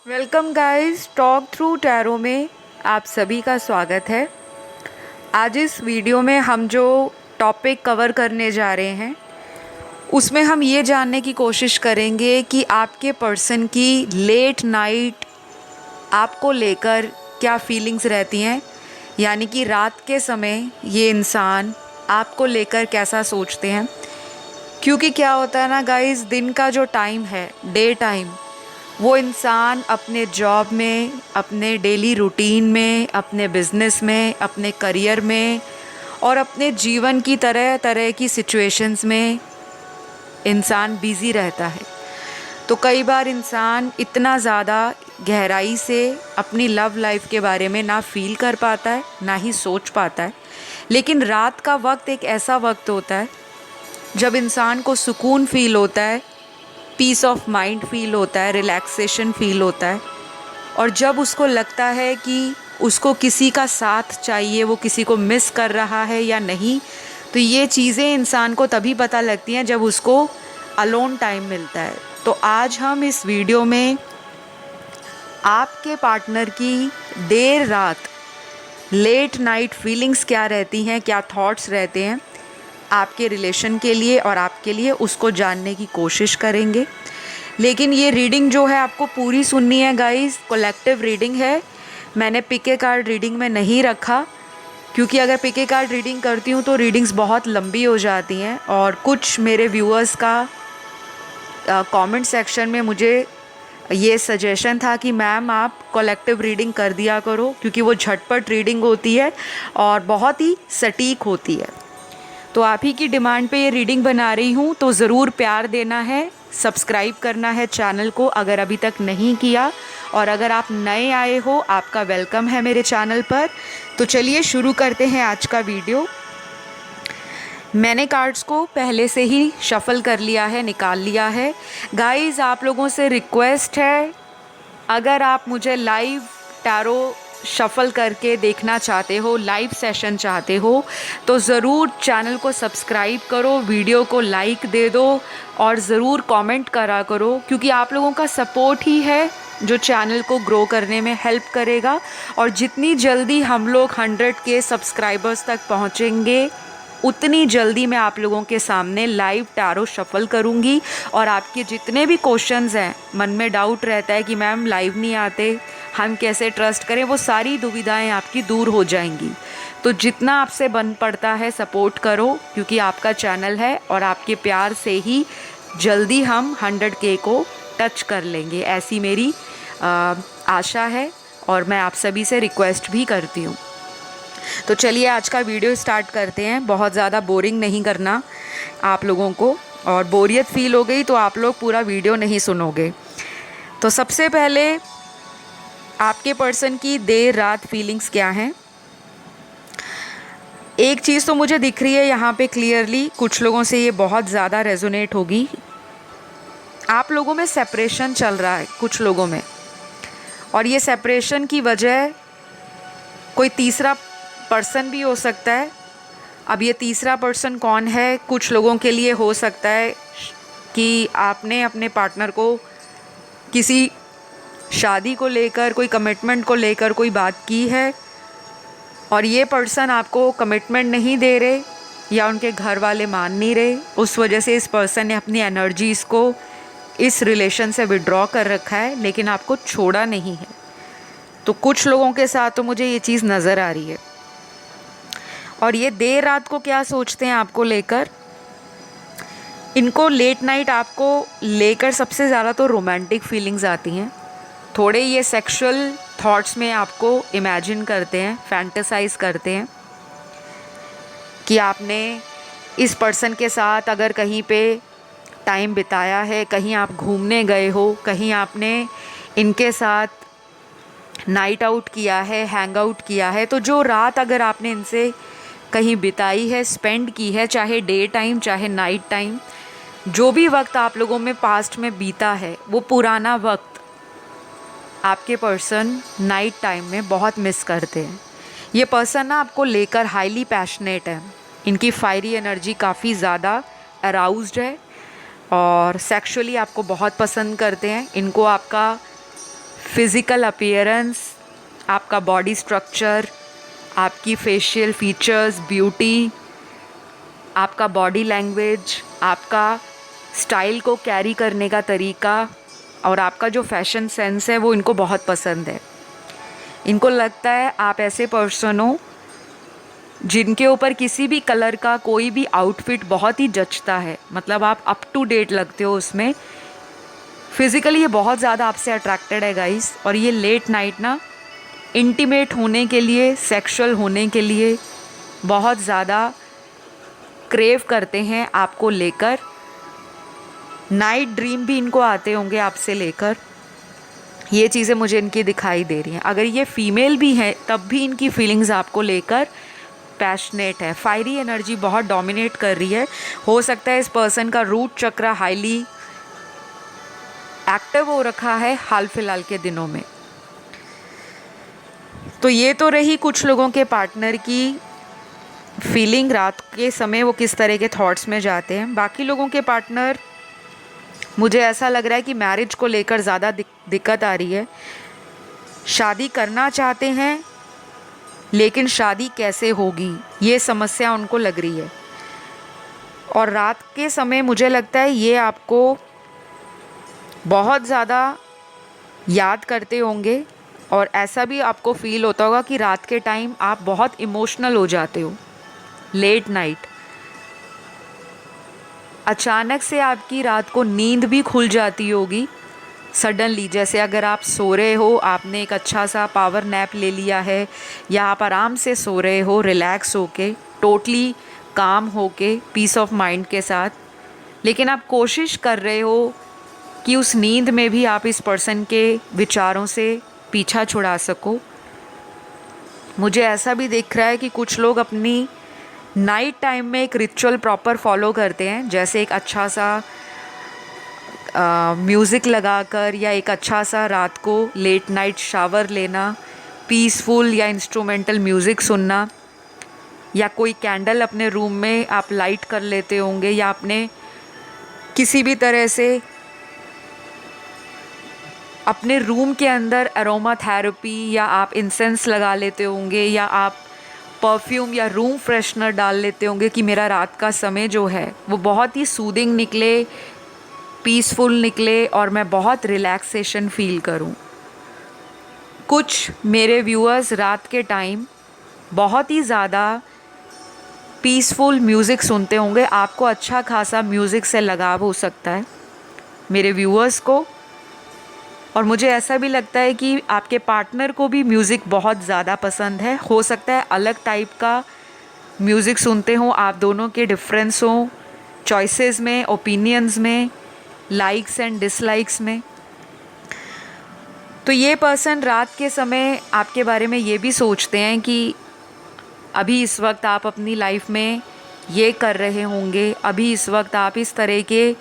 Welcome guys, talk through tarot में आप सभी का स्वागत है। आज इस वीडियो में हम जो टॉपिक कवर करने जा रहे हैं उसमें हम ये जानने की कोशिश करेंगे कि आपके पर्सन की लेट नाइट आपको लेकर क्या फीलिंग्स रहती हैं, यानी कि रात के समय ये इंसान आपको लेकर कैसा सोचते हैं। क्योंकि क्या होता है ना गाइस, दिन का जो टाइम है, डे टाइम, वो इंसान अपने जॉब में, अपने डेली रूटीन में, अपने बिजनेस में, अपने करियर में और अपने जीवन की तरह तरह की सिचुएशंस में इंसान बिज़ी रहता है। तो कई बार इंसान इतना ज़्यादा गहराई से अपनी लव लाइफ के बारे में ना फील कर पाता है, ना ही सोच पाता है। लेकिन रात का वक्त एक ऐसा वक्त होता है जब इंसान को सुकून फील होता है, पीस ऑफ माइंड फील होता है, रिलैक्सेशन फील होता है। और जब उसको लगता है कि उसको किसी का साथ चाहिए, वो किसी को मिस कर रहा है या नहीं, तो ये चीज़ें इंसान को तभी पता लगती हैं जब उसको अलोन टाइम मिलता है। तो आज हम इस वीडियो में आपके पार्टनर की देर रात लेट नाइट फीलिंग्स क्या रहती हैं, क्या थॉट्स रहते हैं आपके रिलेशन के लिए और आपके लिए, उसको जानने की कोशिश करेंगे। लेकिन ये रीडिंग जो है आपको पूरी सुननी है गाइस, कलेक्टिव रीडिंग है। मैंने पिके कार्ड रीडिंग में नहीं रखा, क्योंकि अगर पिके कार्ड रीडिंग करती हूँ तो रीडिंग्स बहुत लंबी हो जाती हैं। और कुछ मेरे व्यूअर्स का कमेंट सेक्शन में मुझे ये सजेशन था कि मैम आप कलेक्टिव रीडिंग कर दिया करो, क्योंकि वो झटपट रीडिंग होती है और बहुत ही सटीक होती है। तो आप ही की डिमांड पे ये रीडिंग बना रही हूँ, तो ज़रूर प्यार देना है, सब्सक्राइब करना है चैनल को अगर अभी तक नहीं किया। और अगर आप नए आए हो, आपका वेलकम है मेरे चैनल पर। तो चलिए शुरू करते हैं आज का वीडियो। मैंने कार्ड्स को पहले से ही शफल कर लिया है, निकाल लिया है। गाइस, आप लोगों से रिक्वेस्ट है, अगर आप मुझे लाइव टैरो शफल करके देखना चाहते हो, लाइव सेशन चाहते हो, तो ज़रूर चैनल को सब्सक्राइब करो, वीडियो को लाइक दे दो और ज़रूर कमेंट करा करो, क्योंकि आप लोगों का सपोर्ट ही है जो चैनल को ग्रो करने में हेल्प करेगा। और जितनी जल्दी हम लोग 100K सब्सक्राइबर्स तक पहुँचेंगे, उतनी जल्दी मैं आप लोगों के सामने लाइव टैरो शफल करूंगी। और आपके जितने भी क्वेश्चंस हैं, मन में डाउट रहता है कि मैम लाइव नहीं आते, हम कैसे ट्रस्ट करें, वो सारी दुविधाएं आपकी दूर हो जाएंगी। तो जितना आपसे बन पड़ता है सपोर्ट करो, क्योंकि आपका चैनल है और आपके प्यार से ही जल्दी हम 100K को टच कर लेंगे, ऐसी मेरी आशा है और मैं आप सभी से रिक्वेस्ट भी करती हूँ। तो चलिए आज का वीडियो स्टार्ट करते हैं। बहुत ज़्यादा बोरिंग नहीं करना आप लोगों को, और बोरियत फील हो गई तो आप लोग पूरा वीडियो नहीं सुनोगे। तो सबसे पहले आपके पर्सन की देर रात फीलिंग्स क्या हैं। एक चीज़ तो मुझे दिख रही है यहाँ पे क्लियरली, कुछ लोगों से ये बहुत ज़्यादा रेजोनेट होगी। आप लोगों में सेपरेशन चल रहा है, कुछ लोगों में, और ये सेपरेशन की वजह कोई तीसरा पर्सन भी हो सकता है। अब ये तीसरा पर्सन कौन है, कुछ लोगों के लिए हो सकता है कि आपने अपने पार्टनर को किसी शादी को लेकर, कोई कमिटमेंट को लेकर कोई बात की है और ये पर्सन आपको कमिटमेंट नहीं दे रहे या उनके घर वाले मान नहीं रहे। उस वजह से इस पर्सन ने अपनी एनर्जीज़ को इस रिलेशन से विड्रॉ कर रखा है, लेकिन आपको छोड़ा नहीं है। तो कुछ लोगों के साथ तो मुझे ये चीज़ नज़र आ रही है। और ये देर रात को क्या सोचते हैं आपको लेकर, इनको लेट नाइट आपको लेकर सबसे ज़्यादा तो रोमांटिक फीलिंग्स आती हैं। थोड़े ये सेक्सुअल थॉट्स में आपको इमेजिन करते हैं, फैंटेसाइज करते हैं कि आपने इस पर्सन के साथ अगर कहीं पे टाइम बिताया है, कहीं आप घूमने गए हो, कहीं आपने इनके साथ नाइट आउट किया है, हैंग आउट किया है, तो जो रात अगर आपने इनसे कहीं बिताई है, स्पेंड की है, चाहे डे टाइम चाहे नाइट टाइम, जो भी वक्त आप लोगों में पास्ट में बीता है, वो पुराना वक्त आपके पर्सन नाइट टाइम में बहुत मिस करते हैं। ये पर्सन ना आपको लेकर हाईली पैशनेट है, इनकी फायरी एनर्जी काफ़ी ज़्यादा अराउज्ड है और सेक्सुअली आपको बहुत पसंद करते हैं। इनको आपका फिज़िकल अपीयरेंस, आपका बॉडी स्ट्रक्चर, आपकी फेशियल फीचर्स, ब्यूटी, आपका बॉडी लैंग्वेज, आपका स्टाइल को कैरी करने का तरीका और आपका जो फैशन सेंस है वो इनको बहुत पसंद है। इनको लगता है आप ऐसे पर्सन हो जिनके ऊपर किसी भी कलर का कोई भी आउटफिट बहुत ही जचता है, मतलब आप अप टू डेट लगते हो उसमें। फिज़िकली ये बहुत ज़्यादा आपसे अट्रैक्टेड है गाइस, और ये लेट नाइट ना इंटीमेट होने के लिए, सेक्सुअल होने के लिए बहुत ज़्यादा क्रेव करते हैं आपको लेकर। नाइट ड्रीम भी इनको आते होंगे आपसे लेकर। ये चीज़ें मुझे इनकी दिखाई दे रही हैं। अगर ये फीमेल भी है तब भी इनकी फीलिंग्स आपको लेकर पैशनेट है। फायरी एनर्जी बहुत डोमिनेट कर रही है। हो सकता है इस पर्सन का रूट चक्र हाईली एक्टिव हो रखा है हाल फिलहाल के दिनों में। तो ये तो रही कुछ लोगों के पार्टनर की फीलिंग, रात के समय वो किस तरह के थॉट्स में जाते हैं। बाकी लोगों के पार्टनर, मुझे ऐसा लग रहा है कि मैरिज को लेकर ज़्यादा दिक्कत आ रही है। शादी करना चाहते हैं लेकिन शादी कैसे होगी, ये समस्या उनको लग रही है। और रात के समय मुझे लगता है ये आपको बहुत ज़्यादा याद करते होंगे, और ऐसा भी आपको फील होता होगा कि रात के टाइम आप बहुत इमोशनल हो जाते हो। लेट नाइट अचानक से आपकी रात को नींद भी खुल जाती होगी सडनली। जैसे अगर आप सो रहे हो, आपने एक अच्छा सा पावर नैप ले लिया है, या आप आराम से सो रहे हो रिलैक्स होके, टोटली काम होके, पीस ऑफ माइंड के साथ, लेकिन आप कोशिश कर रहे हो कि उस नींद में भी आप इस पर्सन के विचारों से पीछा छुड़ा सको। मुझे ऐसा भी दिख रहा है कि कुछ लोग अपनी नाइट टाइम में एक रिचुअल प्रॉपर फॉलो करते हैं, जैसे एक अच्छा सा म्यूज़िक लगाकर, या एक अच्छा सा रात को लेट नाइट शावर लेना, पीसफुल या इंस्ट्रूमेंटल म्यूज़िक सुनना, या कोई कैंडल अपने रूम में आप लाइट कर लेते होंगे, या अपने किसी भी तरह से अपने रूम के अंदर अरोमा थेरेपी, या आप इंसेंस लगा लेते होंगे, या आप परफ्यूम या रूम फ्रेशनर डाल लेते होंगे कि मेरा रात का समय जो है वो बहुत ही सूदिंग निकले, पीसफुल निकले, और मैं बहुत रिलैक्सेशन फील करूं। कुछ मेरे व्यूअर्स रात के टाइम बहुत ही ज़्यादा पीसफुल म्यूज़िक सुनते होंगे। आपको अच्छा खासा म्यूज़िक से लगाव हो सकता है मेरे व्यूअर्स को, और मुझे ऐसा भी लगता है कि आपके पार्टनर को भी म्यूज़िक बहुत ज़्यादा पसंद है। हो सकता है अलग टाइप का म्यूज़िक सुनते हों, आप दोनों के डिफरेंस हों चॉइसेस में, ओपिनियंस में, लाइक्स एंड डिसलाइक्स में। तो ये पर्सन रात के समय आपके बारे में ये भी सोचते हैं कि अभी इस वक्त आप अपनी लाइफ में ये कर रहे होंगे, अभी इस वक्त आप इस तरह के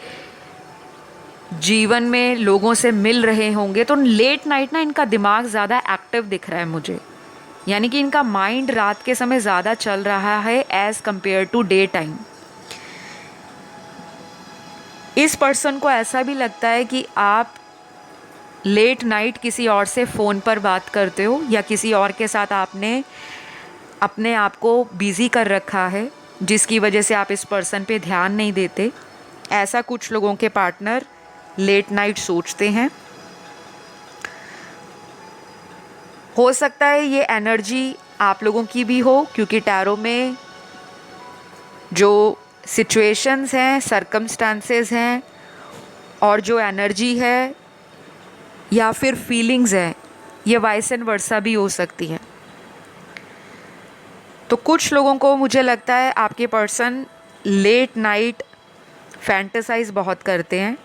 जीवन में लोगों से मिल रहे होंगे। तो लेट नाइट ना इनका दिमाग ज़्यादा एक्टिव दिख रहा है मुझे, यानी कि इनका माइंड रात के समय ज़्यादा चल रहा है as compare to day time. इस पर्सन को ऐसा भी लगता है कि आप लेट नाइट किसी और से फ़ोन पर बात करते हो, या किसी और के साथ आपने अपने आप को बिज़ी कर रखा है, जिसकी वजह से आप इस पर्सन पे ध्यान नहीं देते। ऐसा कुछ लोगों के पार्टनर लेट नाइट सोचते हैं। हो सकता है ये एनर्जी आप लोगों की भी हो, क्योंकि टैरो में जो सिचुएशंस हैं, सरकमस्टांसेस हैं, और जो एनर्जी है या फिर फीलिंग्स हैं, ये वाइस एंड वर्सा भी हो सकती हैं। तो कुछ लोगों को मुझे लगता है आपके पर्सन लेट नाइट फैंटेसाइज बहुत करते हैं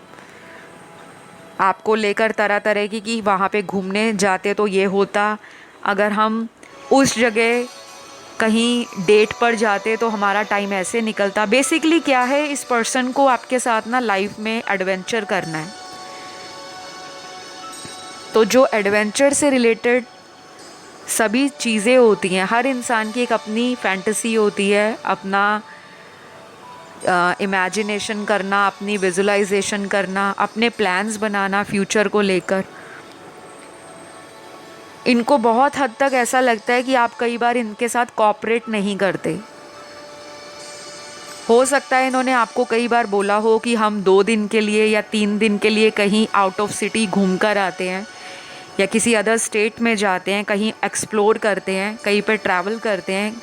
आपको लेकर, तरह तरह की कि वहाँ पे घूमने जाते तो ये होता, अगर हम उस जगह कहीं डेट पर जाते तो हमारा टाइम ऐसे निकलता। बेसिकली क्या है, इस पर्सन को आपके साथ ना लाइफ में एडवेंचर करना है। तो जो एडवेंचर से रिलेटेड सभी चीज़ें होती हैं, हर इंसान की एक अपनी फैंटेसी होती है, अपना इमेजिनेशन करना, अपनी विजुलाइजेशन करना, अपने प्लान्स बनाना फ्यूचर को लेकर। इनको बहुत हद तक ऐसा लगता है कि आप कई बार इनके साथ कोऑपरेट नहीं करते। हो सकता है इन्होंने आपको कई बार बोला हो कि हम 2 दिन के लिए या 3 दिन के लिए कहीं आउट ऑफ सिटी घूम कर आते हैं, या किसी अदर स्टेट में जाते हैं, कहीं एक्सप्लोर करते हैं, कहीं पे ट्रैवल करते हैं,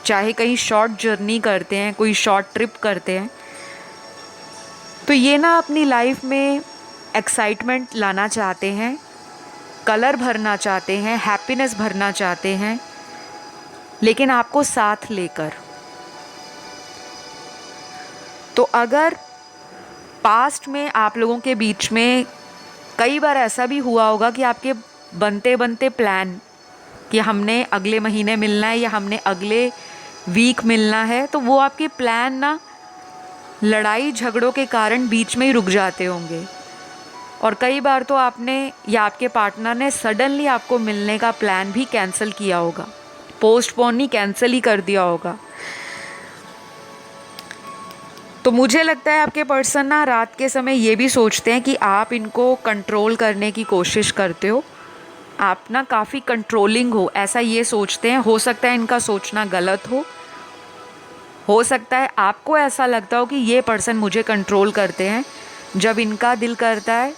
चाहे कहीं शॉर्ट जर्नी करते हैं, कोई शॉर्ट ट्रिप करते हैं। तो ये ना अपनी लाइफ में एक्साइटमेंट लाना चाहते हैं, कलर भरना चाहते हैं, हैप्पीनेस भरना चाहते हैं, लेकिन आपको साथ लेकर। तो अगर पास्ट में आप लोगों के बीच में कई बार ऐसा भी हुआ होगा कि आपके बनते बनते प्लान कि हमने अगले महीने मिलना है या हमने अगले वीक मिलना है, तो वो आपके प्लान ना लड़ाई झगड़ों के कारण बीच में ही रुक जाते होंगे। और कई बार तो आपने या आपके पार्टनर ने सडनली आपको मिलने का प्लान भी कैंसिल किया होगा, पोस्टपोन नहीं, कैंसिल ही कर दिया होगा। तो मुझे लगता है आपके पर्सन ना रात के समय ये भी सोचते हैं कि आप इनको कंट्रोल करने की कोशिश करते हो, आप ना काफ़ी कंट्रोलिंग हो, ऐसा ये सोचते हैं। हो सकता है इनका सोचना गलत हो सकता है आपको ऐसा लगता हो कि ये पर्सन मुझे कंट्रोल करते हैं। जब इनका दिल करता है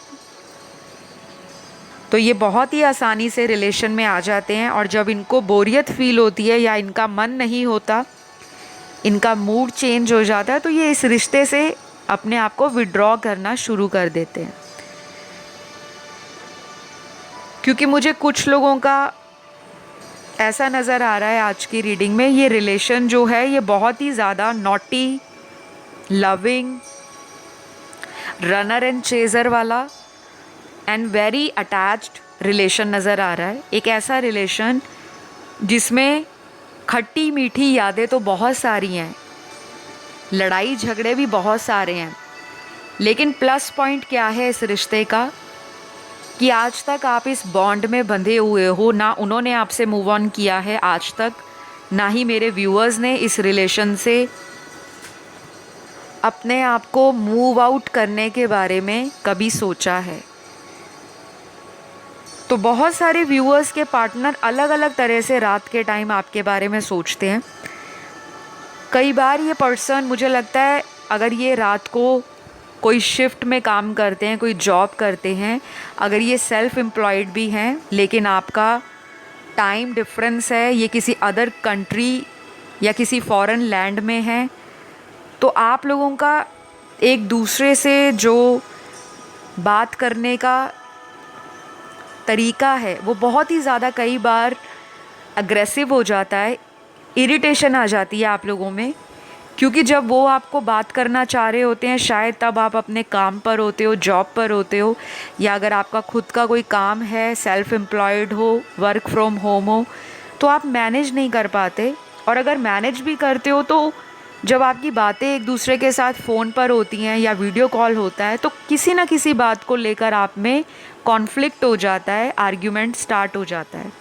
तो ये बहुत ही आसानी से रिलेशन में आ जाते हैं, और जब इनको बोरियत फील होती है या इनका मन नहीं होता, इनका मूड चेंज हो जाता है, तो ये इस रिश्ते से अपने आप को विड्रॉ करना शुरू कर देते हैं। क्योंकि मुझे कुछ लोगों का ऐसा नज़र आ रहा है आज की रीडिंग में, ये रिलेशन जो है ये बहुत ही ज़्यादा naughty, loving, runner and chaser वाला एंड वेरी अटैच्ड रिलेशन नज़र आ रहा है। एक ऐसा रिलेशन जिसमें खट्टी मीठी यादें तो बहुत सारी हैं, लड़ाई झगड़े भी बहुत सारे हैं, लेकिन प्लस पॉइंट क्या है इस रिश्ते का कि आज तक आप इस बॉन्ड में बंधे हुए हो। ना उन्होंने आपसे मूव ऑन किया है आज तक, ना ही मेरे व्यूअर्स ने इस रिलेशन से अपने आप को मूव आउट करने के बारे में कभी सोचा है। तो बहुत सारे व्यूअर्स के पार्टनर अलग अलग तरह से रात के टाइम आपके बारे में सोचते हैं। कई बार ये पर्सन, मुझे लगता है अगर ये रात को कोई शिफ्ट में काम करते हैं, कोई जॉब करते हैं, अगर ये सेल्फ एम्प्लॉयड भी हैं, लेकिन आपका टाइम डिफरेंस है, ये किसी अदर कंट्री या किसी फॉरेन लैंड में है, तो आप लोगों का एक दूसरे से जो बात करने का तरीका है वो बहुत ही ज़्यादा कई बार अग्रेसिव हो जाता है, इरिटेशन आ जाती है आप लोगों में। क्योंकि जब वो आपको बात करना चाह रहे होते हैं, शायद तब आप अपने काम पर होते हो, जॉब पर होते हो, या अगर आपका खुद का कोई काम है, सेल्फ एम्प्लॉयड हो, वर्क फ्रॉम होम हो, तो आप मैनेज नहीं कर पाते। और अगर मैनेज भी करते हो तो जब आपकी बातें एक दूसरे के साथ फ़ोन पर होती हैं या वीडियो कॉल होता है, तो किसी ना किसी बात को लेकर आप में कॉन्फ्लिक्ट हो जाता है, आर्ग्यूमेंट स्टार्ट हो जाता है।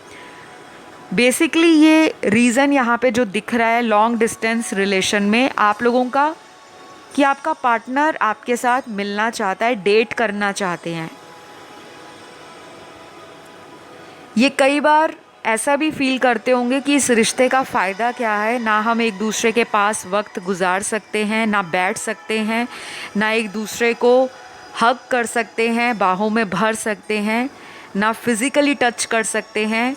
बेसिकली ये रीज़न यहाँ पे जो दिख रहा है लॉन्ग डिस्टेंस रिलेशन में आप लोगों का, कि आपका पार्टनर आपके साथ मिलना चाहता है, डेट करना चाहते हैं। ये कई बार ऐसा भी फील करते होंगे कि इस रिश्ते का फ़ायदा क्या है, ना हम एक दूसरे के पास वक्त गुजार सकते हैं, ना बैठ सकते हैं, ना एक दूसरे को हग कर सकते हैं, बाहों में भर सकते हैं, ना फिज़िकली टच कर सकते हैं।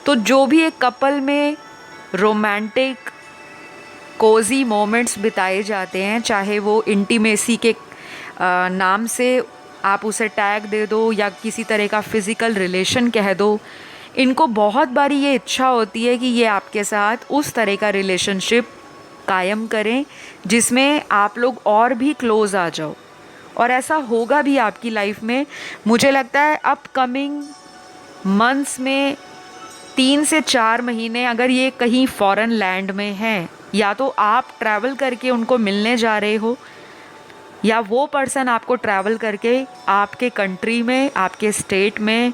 तो जो भी एक कपल में रोमांटिक कोज़ी मोमेंट्स बिताए जाते हैं, चाहे वो इंटीमेसी के नाम से आप उसे टैग दे दो या किसी तरह का फ़िज़िकल रिलेशन कह दो, इनको बहुत बारी ये इच्छा होती है कि ये आपके साथ उस तरह का रिलेशनशिप कायम करें जिसमें आप लोग और भी क्लोज़ आ जाओ। और ऐसा होगा भी आपकी लाइफ में। मुझे लगता है अपकमिंग मंथ्स में 3 से 4 महीने अगर ये कहीं फॉरेन लैंड में हैं, या तो आप ट्रैवल करके उनको मिलने जा रहे हो, या वो पर्सन आपको ट्रैवल करके आपके कंट्री में, आपके स्टेट में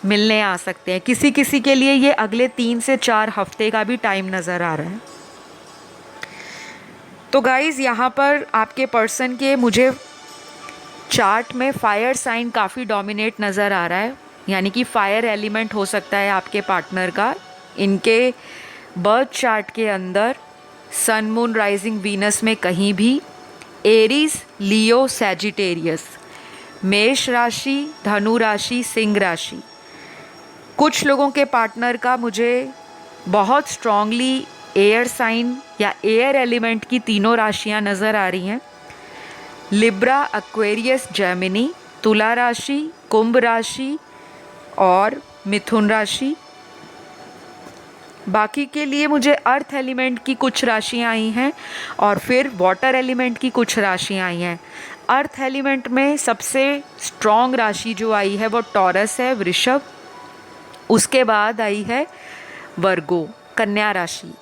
मिलने आ सकते हैं। किसी किसी के लिए ये अगले 3 से 4 हफ्ते का भी टाइम नज़र आ रहा है। तो गाइज़ यहाँ पर आपके पर्सन के मुझे चार्ट में फायर साइन काफ़ी डोमिनेट नज़र आ रहा है। यानी कि फायर एलिमेंट हो सकता है आपके पार्टनर का। इनके बर्थ चार्ट के अंदर सन मून राइजिंग वीनस में कहीं भी एरीज, लियो, सैजिटेरियस, मेष राशि, धनु राशि, सिंह राशि। कुछ लोगों के पार्टनर का मुझे बहुत स्ट्रांगली एयर साइन या एयर एलिमेंट की तीनों राशियां नज़र आ रही हैं। लिब्रा, एक्वेरियस, जेमिनी, तुला राशि, कुंभ राशि और मिथुन राशि। बाकी के लिए मुझे अर्थ एलिमेंट की कुछ राशियां आई हैं और फिर वाटर एलिमेंट की कुछ राशियां आई हैं। अर्थ एलिमेंट में सबसे स्ट्रॉन्ग राशि जो आई है वो टॉरस है, वृषभ। उसके बाद आई है वर्गो, कन्या राशि।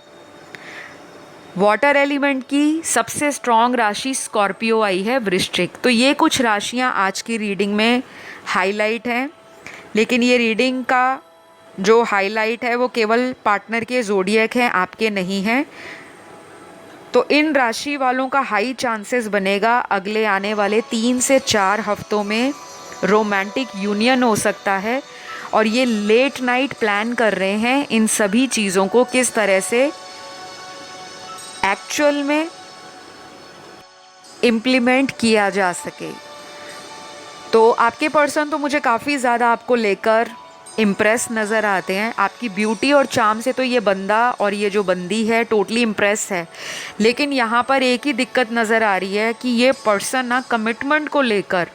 वाटर एलिमेंट की सबसे स्ट्रॉन्ग राशि स्कॉर्पियो आई है, वृश्चिक। तो ये कुछ राशियां आज की रीडिंग में हाईलाइट हैं, लेकिन ये रीडिंग का जो हाईलाइट है वो केवल पार्टनर के ज़ोडिएक हैं, आपके नहीं हैं। तो इन राशि वालों का हाई चांसेस बनेगा अगले आने वाले 3 से 4 हफ्तों में रोमांटिक यूनियन हो सकता है। और ये लेट नाइट प्लान कर रहे हैं इन सभी चीज़ों को किस तरह से एक्चुअल में इम्प्लीमेंट किया जा सके। तो आपके पर्सन तो मुझे काफ़ी ज़्यादा आपको लेकर इम्प्रेस नज़र आते हैं। आपकी ब्यूटी और चार्म से तो ये बंदा और ये जो बंदी है टोटली इम्प्रेस है। लेकिन यहाँ पर एक ही दिक्कत नज़र आ रही है कि ये पर्सन ना कमिटमेंट को लेकर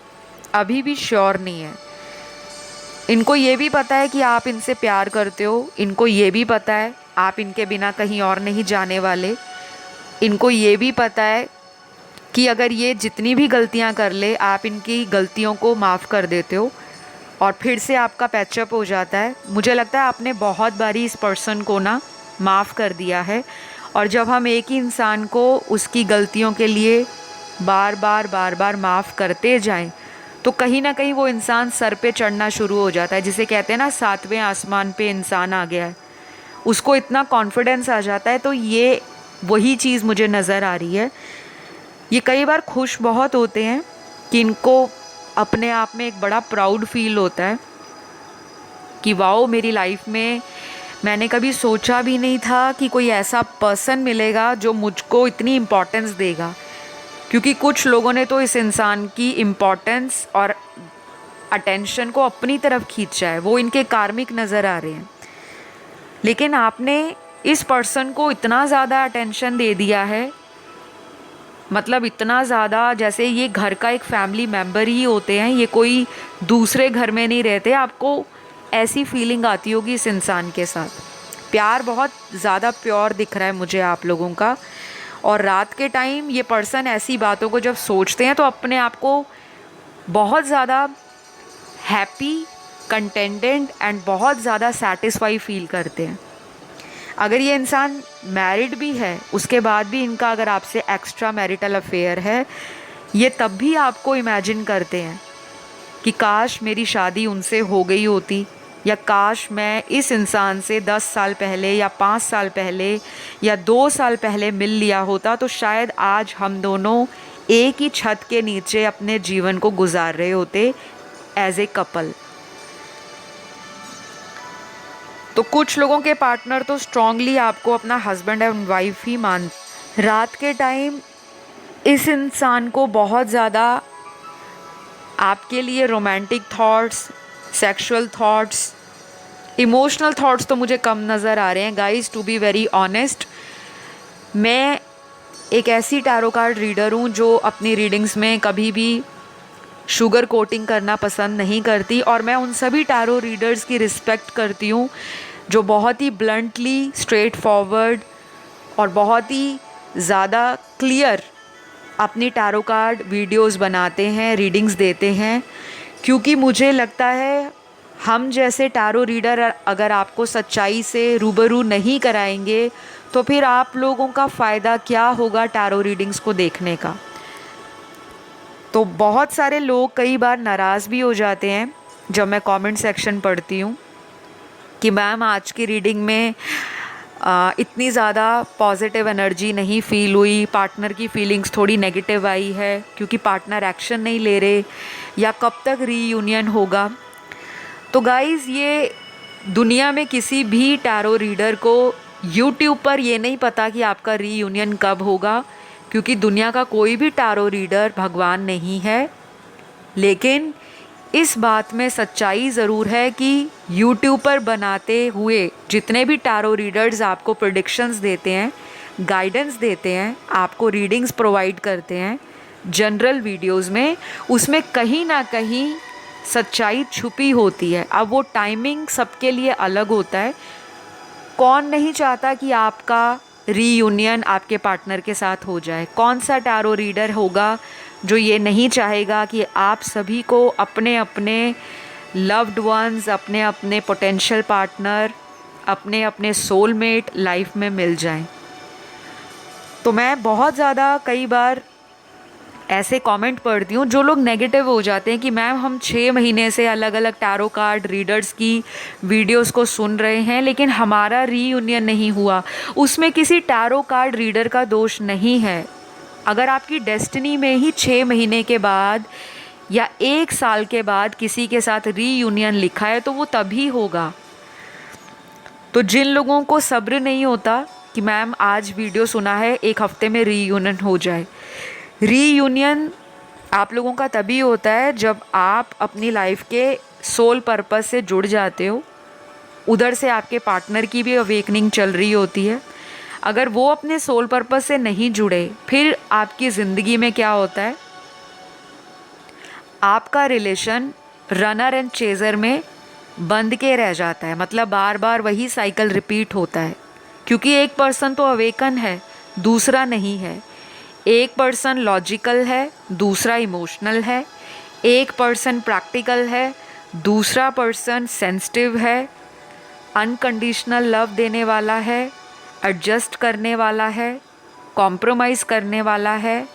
अभी भी श्योर नहीं है। इनको ये भी पता है कि आप इनसे प्यार करते हो, इनको ये भी पता है आप इनके बिना कहीं और नहीं जाने वाले। इनको ये भी पता है कि अगर ये जितनी भी गलतियाँ कर ले आप इनकी गलतियों को माफ़ कर देते हो और फिर से आपका पैचअप हो जाता है। मुझे लगता है आपने बहुत बारी इस पर्सन को ना माफ़ कर दिया है। और जब हम एक ही इंसान को उसकी गलतियों के लिए बार बार माफ़ करते जाएं तो कहीं ना कहीं वो इंसान सर पे चढ़ना शुरू हो जाता है। जिसे कहते हैं ना 7वें आसमान पे इंसान आ गया है, उसको इतना कॉन्फिडेंस आ जाता है। तो ये वही चीज़ मुझे नज़र आ रही है। ये कई बार खुश बहुत होते हैं कि इनको अपने आप में एक बड़ा प्राउड फील होता है कि वाओ, मेरी लाइफ में मैंने कभी सोचा भी नहीं था कि कोई ऐसा पर्सन मिलेगा जो मुझको इतनी इम्पोर्टेंस देगा। क्योंकि कुछ लोगों ने तो इस इंसान की इम्पोर्टेंस और अटेंशन को अपनी तरफ खींचा है, वो इनके कार्मिक नज़र आ रहे हैं। लेकिन आपने इस पर्सन को इतना ज़्यादा अटेंशन दे दिया है, मतलब इतना ज़्यादा जैसे ये घर का एक फैमिली मेम्बर ही होते हैं, ये कोई दूसरे घर में नहीं रहते। आपको ऐसी फीलिंग आती होगी इस इंसान के साथ। प्यार बहुत ज़्यादा प्योर दिख रहा है मुझे आप लोगों का। और रात के टाइम ये पर्सन ऐसी बातों को जब सोचते हैं तो अपने आप को बहुत ज़्यादा हैप्पी, कंटेंटेड एंड बहुत ज़्यादा सेटिस्फाई फील करते हैं। अगर ये इंसान मैरिड भी है, उसके बाद भी इनका अगर आपसे एक्स्ट्रा मैरिटल अफेयर है, ये तब भी आपको इमेजिन करते हैं कि काश मेरी शादी उनसे हो गई होती, या काश मैं इस इंसान से 10 साल पहले या 5 साल पहले या 2 साल पहले मिल लिया होता, तो शायद आज हम दोनों एक ही छत के नीचे अपने जीवन को गुजार रहे होते एज ए कपल। तो कुछ लोगों के पार्टनर तो स्ट्रांगली आपको अपना हस्बैंड एंड वाइफ ही मानते। रात के टाइम इस इंसान को बहुत ज़्यादा आपके लिए romantic thoughts, sexual thoughts, emotional thoughts तो मुझे कम नज़र आ रहे हैं guys. To be very honest, मैं एक ऐसी टैरो कार्ड रीडर हूँ जो अपनी रीडिंग्स में कभी भी शुगर कोटिंग करना पसंद नहीं करती। और मैं उन सभी टैरो रीडर्स की रिस्पेक्ट करती हूँ जो बहुत ही ब्लंटली, स्ट्रेट फॉरवर्ड और बहुत ही ज़्यादा क्लियर अपनी टैरो कार्ड वीडियोस बनाते हैं, रीडिंग्स देते हैं। क्योंकि मुझे लगता है हम जैसे टैरो रीडर अगर आपको सच्चाई से रूबरू नहीं कराएंगे तो फिर आप लोगों का फ़ायदा क्या होगा टैरो रीडिंग्स को देखने का। तो बहुत सारे लोग कई बार नाराज़ भी हो जाते हैं जब मैं कमेंट सेक्शन पढ़ती हूँ कि मैम आज की रीडिंग में इतनी ज़्यादा पॉजिटिव एनर्जी नहीं फील हुई, पार्टनर की फीलिंग्स थोड़ी नेगेटिव आई है क्योंकि पार्टनर एक्शन नहीं ले रहे, या कब तक रीयूनियन होगा। तो गाइज़, ये दुनिया में किसी भी टैरो रीडर को यूट्यूब पर ये नहीं पता कि आपका रीयूनियन कब होगा, क्योंकि दुनिया का कोई भी टैरो रीडर भगवान नहीं है। लेकिन इस बात में सच्चाई ज़रूर है कि यूट्यूब पर बनाते हुए जितने भी टैरो रीडर्स आपको प्रेडिक्शंस देते हैं, गाइडेंस देते हैं, आपको रीडिंग्स प्रोवाइड करते हैं जनरल वीडियोस में, उसमें कहीं ना कहीं सच्चाई छुपी होती है। अब वो टाइमिंग सबके लिए अलग होता है। कौन नहीं चाहता कि आपका रीयूनियन आपके पार्टनर के साथ हो जाए? कौन सा टैरो रीडर होगा जो ये नहीं चाहेगा कि आप सभी को अपने अपने लव्ड वंस, अपने अपने पोटेंशियल पार्टनर, अपने अपने सोलमेट लाइफ में मिल जाएं? तो मैं बहुत ज़्यादा कई बार ऐसे कमेंट पढ़ती हूँ जो लोग नेगेटिव हो जाते हैं कि मैम हम 6 महीने से अलग अलग टैरो कार्ड रीडर्स की वीडियोस को सुन रहे हैं लेकिन हमारा रीयूनियन नहीं हुआ। उसमें किसी टैरो कार्ड रीडर का दोष नहीं है। अगर आपकी डेस्टिनी में ही 6 महीने के बाद या 1 साल के बाद किसी के साथ रीयूनियन लिखा है तो वो तभी होगा। तो जिन लोगों को सब्र नहीं होता कि मैम आज वीडियो सुना है 1 हफ्ते में रीयूनियन हो जाए, रीयूनियन आप लोगों का तभी होता है जब आप अपनी लाइफ के सोल पर्पस से जुड़ जाते हो। उधर से आपके पार्टनर की भी अवेकनिंग चल रही होती है। अगर वो अपने सोल पर्पस से नहीं जुड़े, फिर आपकी ज़िंदगी में क्या होता है, आपका रिलेशन रनर एंड चेज़र में बंद के रह जाता है। मतलब बार बार वही साइकिल रिपीट होता है, क्योंकि एक पर्सन तो अवेकन है, दूसरा नहीं है। एक पर्सन लॉजिकल है, दूसरा इमोशनल है। एक पर्सन प्रैक्टिकल है, दूसरा पर्सन सेंसिटिव है, अनकंडीशनल लव देने वाला है, एडजस्ट करने वाला है, कॉम्प्रोमाइज़ करने वाला है,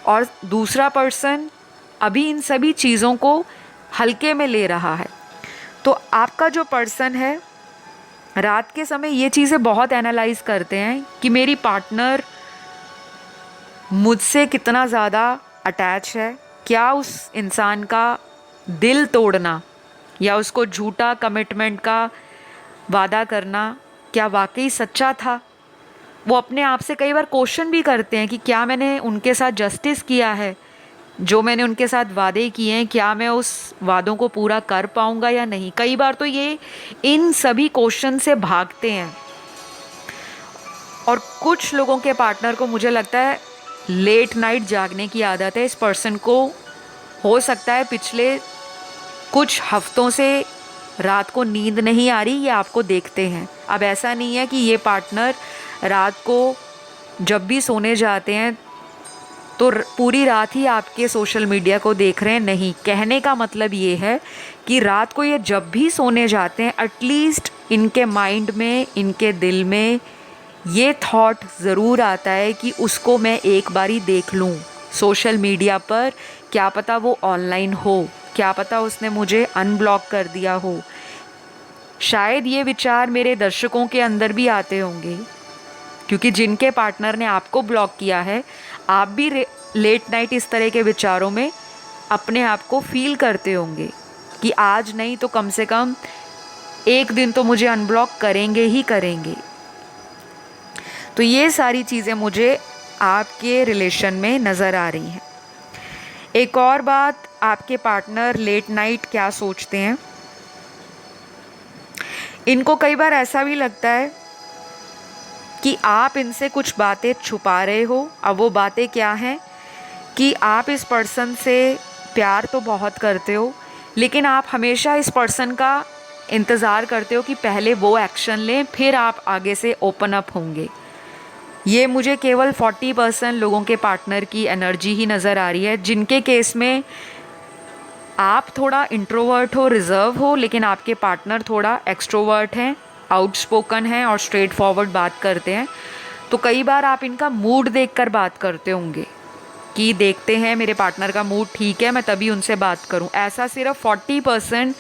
और दूसरा पर्सन अभी इन सभी चीज़ों को हल्के में ले रहा है। तो आपका जो पर्सन है रात के समय ये चीज़ें बहुत एनालाइज करते हैं कि मेरी पार्टनर मुझसे कितना ज़्यादा अटैच है, क्या उस इंसान का दिल तोड़ना या उसको झूठा कमिटमेंट का वादा करना क्या वाकई सच्चा था। वो अपने आप से कई बार क्वेश्चन भी करते हैं कि क्या मैंने उनके साथ जस्टिस किया है, जो मैंने उनके साथ वादे किए हैं क्या मैं उस वादों को पूरा कर पाऊँगा या नहीं। कई बार तो ये इन सभी क्वेश्चन से भागते हैं। और कुछ लोगों के पार्टनर को मुझे लगता है लेट नाइट जागने की आदत है। इस पर्सन को हो सकता है पिछले कुछ हफ्तों से रात को नींद नहीं आ रही, ये आपको देखते हैं। अब ऐसा नहीं है कि ये पार्टनर रात को जब भी सोने जाते हैं तो पूरी रात ही आपके सोशल मीडिया को देख रहे हैं, नहीं। कहने का मतलब ये है कि रात को ये जब भी सोने जाते हैं एटलीस्ट इनके माइंड में, इनके दिल में ये थॉट ज़रूर आता है कि उसको मैं एक बारी देख लूँ सोशल मीडिया पर, क्या पता वो ऑनलाइन हो, क्या पता उसने मुझे अनब्लॉक कर दिया हो। शायद ये विचार मेरे दर्शकों के अंदर भी आते होंगे, क्योंकि जिनके पार्टनर ने आपको ब्लॉक किया है आप भी लेट नाइट इस तरह के विचारों में अपने आप को फील करते होंगे कि आज नहीं तो कम से कम एक दिन तो मुझे अनब्लॉक करेंगे ही करेंगे। तो ये सारी चीज़ें मुझे आपके रिलेशन में नज़र आ रही हैं। एक और बात, आपके पार्टनर लेट नाइट क्या सोचते हैं। इनको कई बार ऐसा भी लगता है कि आप इनसे कुछ बातें छुपा रहे हो। अब वो बातें क्या हैं कि आप इस पर्सन से प्यार तो बहुत करते हो, लेकिन आप हमेशा इस पर्सन का इंतज़ार करते हो कि पहले वो एक्शन लें, फिर आप आगे से ओपन अप होंगे। ये मुझे केवल 40% लोगों के पार्टनर की एनर्जी ही नज़र आ रही है, जिनके केस में आप थोड़ा इंट्रोवर्ट हो, रिजर्व हो, लेकिन आपके पार्टनर थोड़ा एक्सट्रोवर्ट हैं, आउटस्पोकन हैं और स्ट्रेट फॉरवर्ड बात करते हैं। तो कई बार आप इनका मूड देखकर बात करते होंगे कि देखते हैं मेरे पार्टनर का मूड ठीक है, मैं तभी उनसे बात करूं। ऐसा सिर्फ 40%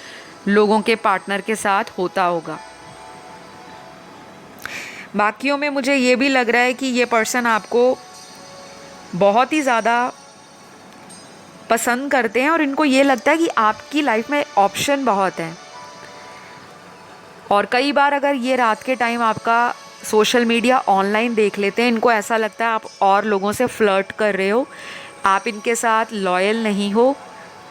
लोगों के पार्टनर के साथ होता होगा। बाकियों में मुझे ये भी लग रहा है कि ये पर्सन आपको बहुत ही ज़्यादा पसंद करते हैं और इनको ये लगता है कि आपकी लाइफ में ऑप्शन बहुत हैं। और कई बार अगर ये रात के टाइम आपका सोशल मीडिया ऑनलाइन देख लेते हैं, इनको ऐसा लगता है आप और लोगों से फ्लर्ट कर रहे हो, आप इनके साथ लॉयल नहीं हो,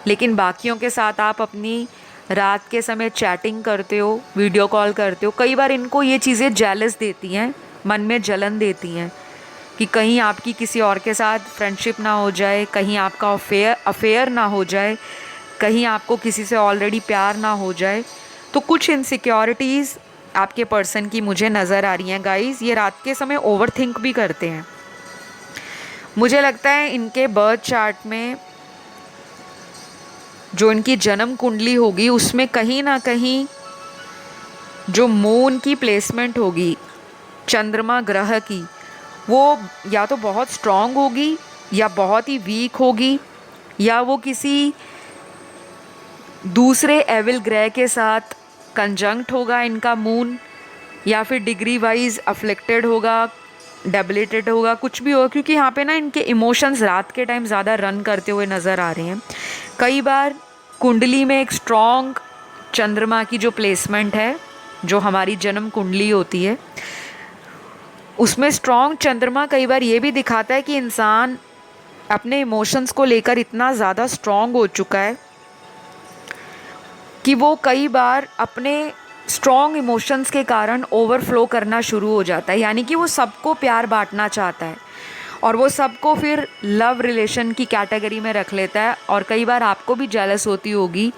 लेकिन बाकियों के साथ आप अपनी रात के समय चैटिंग करते हो, वीडियो कॉल करते हो। कई बार इनको ये चीज़ें जेलस देती हैं, मन में जलन देती हैं कि कहीं आपकी किसी और के साथ फ्रेंडशिप ना हो जाए, कहीं आपका अफेयर ना हो जाए, कहीं आपको किसी से ऑलरेडी प्यार ना हो जाए। तो कुछ इनसिक्योरिटीज़ आपके पर्सन की मुझे नज़र आ रही हैं गाइस। ये रात के समय ओवर थिंक भी करते हैं। मुझे लगता है इनके बर्थ चार्ट में जो इनकी जन्म कुंडली होगी उसमें कहीं ना कहीं जो मून की प्लेसमेंट होगी, चंद्रमा ग्रह की, वो या तो बहुत स्ट्रॉन्ग होगी या बहुत ही वीक होगी, या वो किसी दूसरे एविल ग्रह के साथ कंजंक्ट होगा इनका मून, या फिर डिग्री वाइज अफ्लिक्टेड होगा, डेबिलिटेड होगा, कुछ भी होगा। क्योंकि यहाँ पे ना इनके इमोशंस रात के टाइम ज़्यादा रन करते हुए नज़र आ रहे हैं। कई बार कुंडली में एक स्ट्रॉन्ग चंद्रमा की जो प्लेसमेंट है, जो हमारी जन्म कुंडली होती है, उसमें स्ट्रॉन्ग चंद्रमा कई बार ये भी दिखाता है कि इंसान अपने इमोशंस को लेकर इतना ज़्यादा स्ट्रॉन्ग हो चुका है कि वो कई बार अपने स्ट्रॉन्ग इमोशंस के कारण ओवरफ्लो करना शुरू हो जाता है। यानी कि वो सबको प्यार बांटना चाहता है और वो सबको फिर लव रिलेशन की कैटेगरी में रख लेता है। और कई बार आपको भी जेलस होती होगी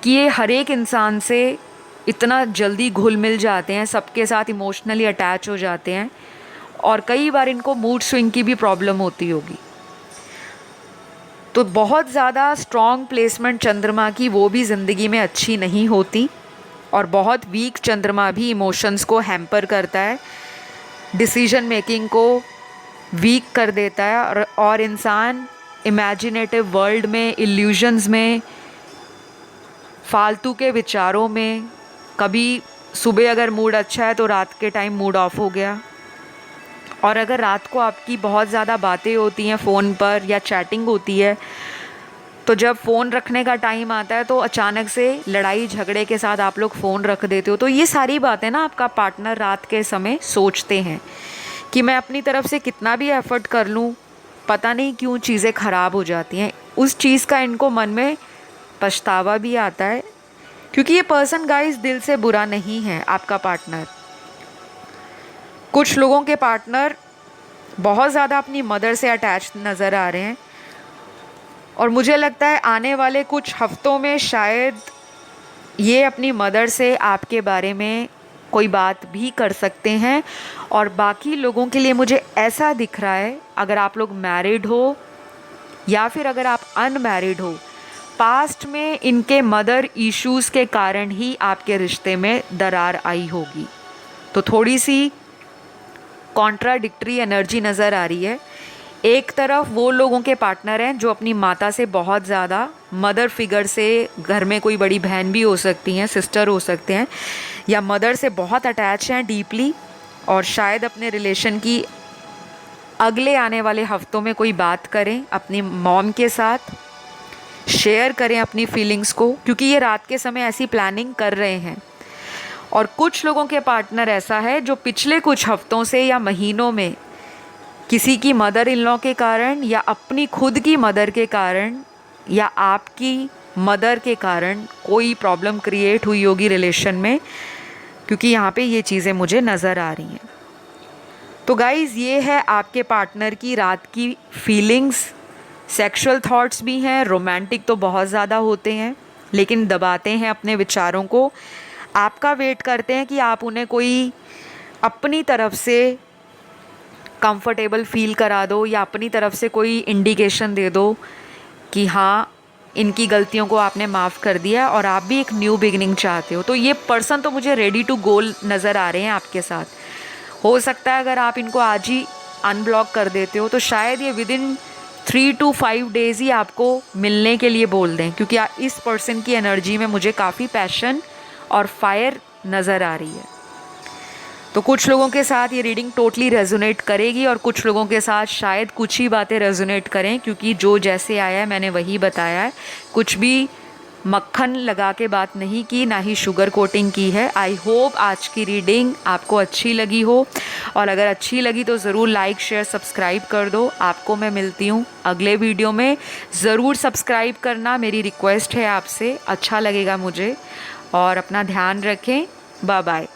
कि ये हर एक इंसान से इतना जल्दी घुल मिल जाते हैं, सबके साथ इमोशनली अटैच हो जाते हैं, और कई बार इनको मूड स्विंग की भी प्रॉब्लम होती होगी। तो बहुत ज़्यादा स्ट्रॉन्ग प्लेसमेंट चंद्रमा की वो भी ज़िंदगी में अच्छी नहीं होती, और बहुत वीक चंद्रमा भी इमोशंस को हैम्पर करता है, डिसीजन मेकिंग को वीक कर देता है, और इंसान इमेजिनेटिव वर्ल्ड में, इल्यूजन्स में, फालतू के विचारों में, कभी सुबह अगर मूड अच्छा है तो रात के टाइम मूड ऑफ हो गया, और अगर रात को आपकी बहुत ज़्यादा बातें होती हैं फ़ोन पर या चैटिंग होती है, तो जब फ़ोन रखने का टाइम आता है तो अचानक से लड़ाई झगड़े के साथ आप लोग फ़ोन रख देते हो। तो ये सारी बातें ना आपका पार्टनर रात के समय सोचते हैं कि मैं अपनी तरफ से कितना भी एफ़र्ट कर लूँ, पता नहीं क्यों चीज़ें ख़राब हो जाती हैं। उस चीज़ का इनको मन में पछतावा भी आता है, क्योंकि ये पर्सन गाइस दिल से बुरा नहीं है आपका पार्टनर। कुछ लोगों के पार्टनर बहुत ज़्यादा अपनी मदर से अटैच नज़र आ रहे हैं, और मुझे लगता है आने वाले कुछ हफ्तों में शायद ये अपनी मदर से आपके बारे में कोई बात भी कर सकते हैं। और बाकी लोगों के लिए मुझे ऐसा दिख रहा है, अगर आप लोग मैरिड हो या फिर अगर आप अनमैरिड हो, पास्ट में इनके मदर इश्यूज़ के कारण ही आपके रिश्ते में दरार आई होगी। तो थोड़ी सी कॉन्ट्राडिक्टरी एनर्जी नज़र आ रही है। एक तरफ वो लोगों के पार्टनर हैं जो अपनी माता से बहुत ज़्यादा, मदर फिगर से, घर में कोई बड़ी बहन भी हो सकती हैं, सिस्टर हो सकते हैं, या मदर से बहुत अटैच हैं डीपली, और शायद अपने रिलेशन की अगले आने वाले हफ्तों में कोई बात करें अपनी मॉम के साथ, शेयर करें अपनी फीलिंग्स को, क्योंकि ये रात के समय ऐसी प्लानिंग कर रहे हैं। और कुछ लोगों के पार्टनर ऐसा है जो पिछले कुछ हफ्तों से या महीनों में किसी की मदर इन लॉ के कारण, या अपनी खुद की मदर के कारण, या आपकी मदर के कारण कोई प्रॉब्लम क्रिएट हुई होगी रिलेशन में, क्योंकि यहाँ पे ये चीज़ें मुझे नज़र आ रही हैं। तो गाइज़, ये है आपके पार्टनर की रात की फीलिंग्स। सेक्सुअल थॉट्स भी हैं, रोमांटिक तो बहुत ज़्यादा होते हैं, लेकिन दबाते हैं अपने विचारों को। आपका वेट करते हैं कि आप उन्हें कोई अपनी तरफ से कंफर्टेबल फील करा दो, या अपनी तरफ से कोई इंडिकेशन दे दो कि हाँ, इनकी गलतियों को आपने माफ़ कर दिया और आप भी एक न्यू बिगिनिंग चाहते हो। तो ये पर्सन तो मुझे रेडी टू गोल नज़र आ रहे हैं आपके साथ। हो सकता है अगर आप इनको आज ही अनब्लॉक कर देते हो तो शायद ये विदिन 3 to 5 डेज़ ही आपको मिलने के लिए बोल दें, क्योंकि इस पर्सन की एनर्जी में मुझे काफ़ी पैशन और फायर नज़र आ रही है। तो कुछ लोगों के साथ ये रीडिंग टोटली रेजोनेट करेगी, और कुछ लोगों के साथ शायद कुछ ही बातें रेजोनेट करें, क्योंकि जो जैसे आया है मैंने वही बताया है। कुछ भी मक्खन लगा के बात नहीं की, ना ही शुगर कोटिंग की है। आई होप आज की रीडिंग आपको अच्छी लगी हो, और अगर अच्छी लगी तो ज़रूर लाइक शेयर सब्सक्राइब कर दो। आपको मैं मिलती हूँ अगले वीडियो में। ज़रूर सब्सक्राइब करना, मेरी रिक्वेस्ट है आपसे, अच्छा लगेगा मुझे। और अपना ध्यान रखें। Bye bye.